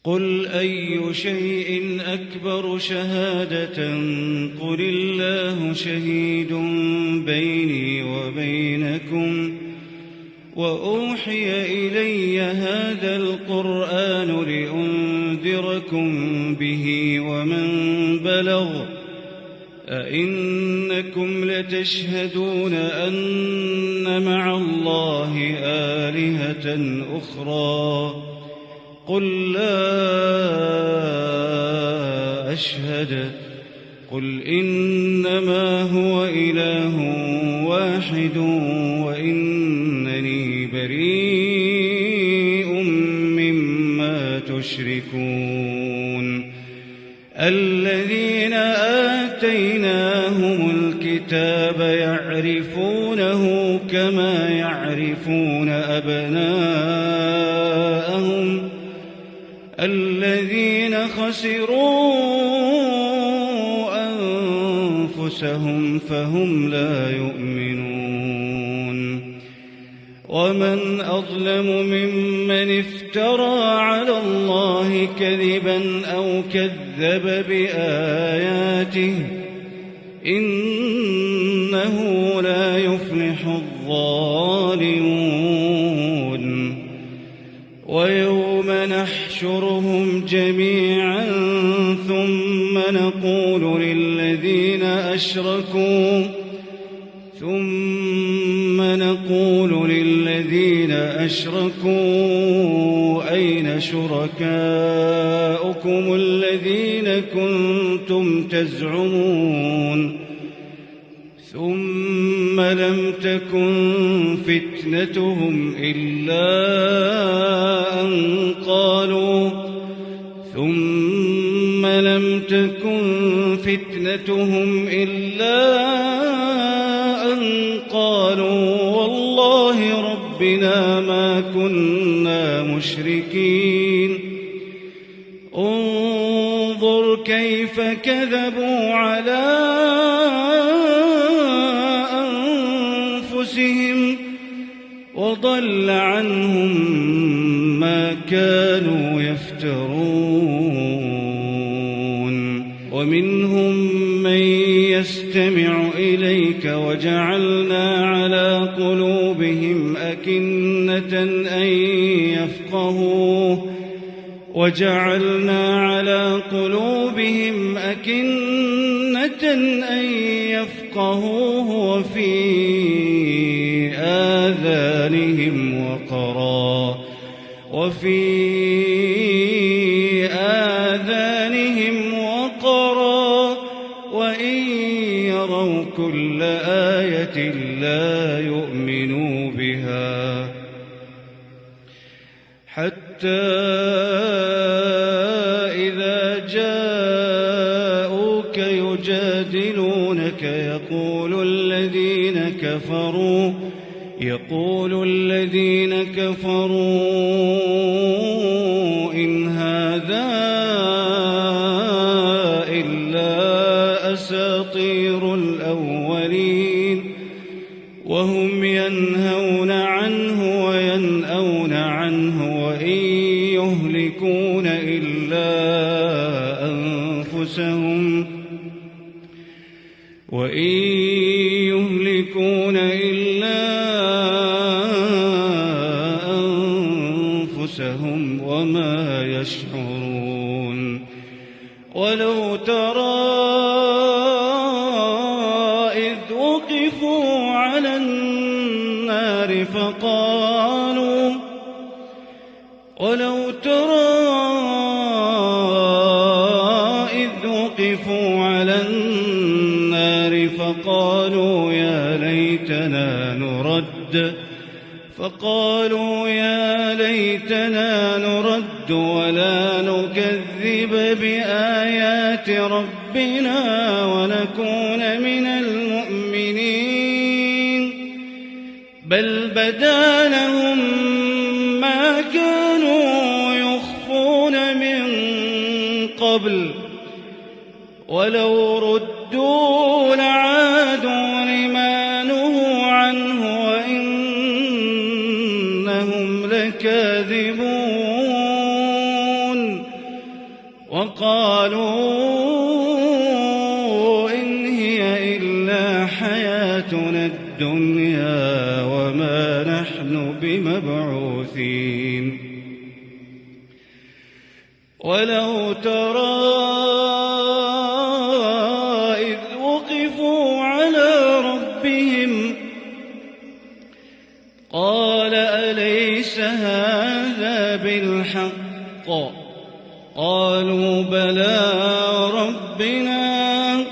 قل أي شيء أكبر شهادة قل الله شهيد بيني وبينكم وأوحي إلي هذا القرآن لأنذركم به ومن بلغ أئنكم لتشهدون أن مع الله آلهة أخرى قل لا أشهد قل إنما هو إله واحد وإنني بريء مما تشركون الذين آتيناهم الكتاب يعرفونه كما يعرفون أبناءهم الذين خسروا أنفسهم فهم لا يؤمنون ومن أظلم ممن افترى على الله كذبا أو كذب بآياته إنه لا يفلح الظالمون ويوم نحشرهم جميعا ثم نقول للذين أشركوا أين شركاؤكم الذين كنتم تزعمون ثم لم تكن فتنتهم إلا أن قالوا والله ربنا ما كنا مشركين انظر كيف كذبوا على أنفسهم وضل عنهم ما كانوا يفترون ومنهم من يستمع إليك وجعلنا على قلوبهم أكنة أن يفقهوه وفي آذانهم وقرا وإن يروا كل آية لا يؤمنوا بها حتى إذا جاءوك يجادلونك يقول الذين كفروا إن هذا إلا أساطير الأولين وهم ينهون عنه وينأون عنه وإن يهلكون إلا أنفسهم وما يشعرون ولو ترى إذ وقفوا على النار فقالوا يا ليتنا نرد ولا نكذب بآيات ربنا ونكون من المؤمنين بل بدا لهم ما كانوا يخفون من قبل ولو ردوا لعادوا لما نهوا عنه وإنهم لكاذبون وقالوا إن هي إلا حياتنا الدنيا وما نحن بمبعوثين ولو ترى إذ وقفوا على ربهم قال أليس هذا بالحق قالوا بلى ربنا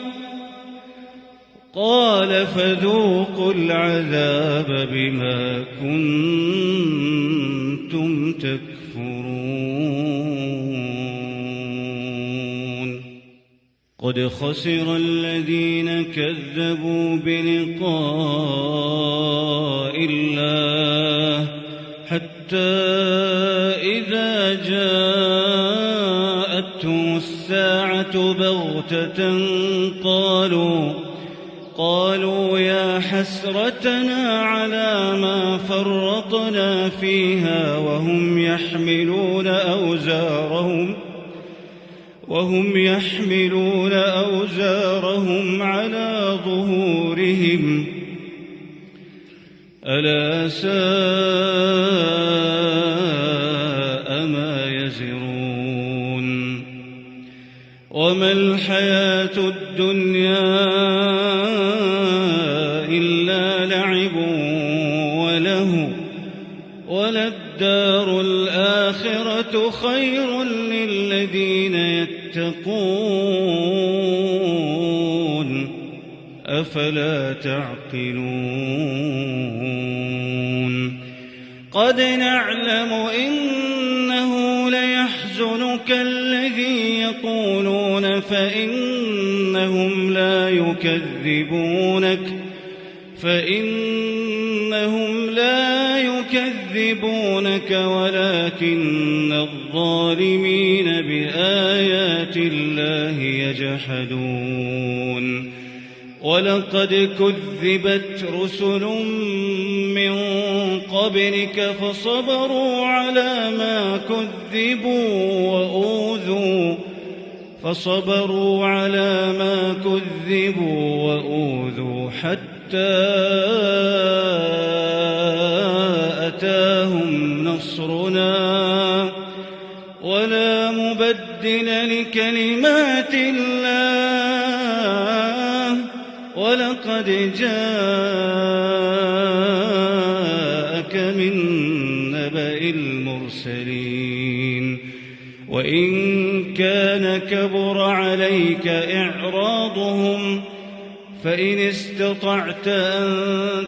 قال فذوقوا العذاب بما كنتم تكفرون قد خسر الذين كذبوا بلقاء الله حتى إذا جاءتهم الساعة بغتة قالوا يا حسرتنا على ما فرطنا فيها وهم يحملون أوزارهم على ظهورهم ألا ساء ما يزرون وما الحياة الدنيا إلا لعب وله وللدار الآخرة خير للذين يتقون أفلا تعقلون قد نعلم إنه ليحزنك الذي يقولون فإنهم لا يكذبونك ولكن الظالمين بآيات الله يجحدون ولقد كذبت رسل من قبلك فصبروا على ما كذبوا وأوذوا حتى أتاهم نصرنا ولا مبدل لكلمات الله ولقد جاءك من نبأ المرسلين وإن كان كبر عليك إعراضهم فإن استطعت أن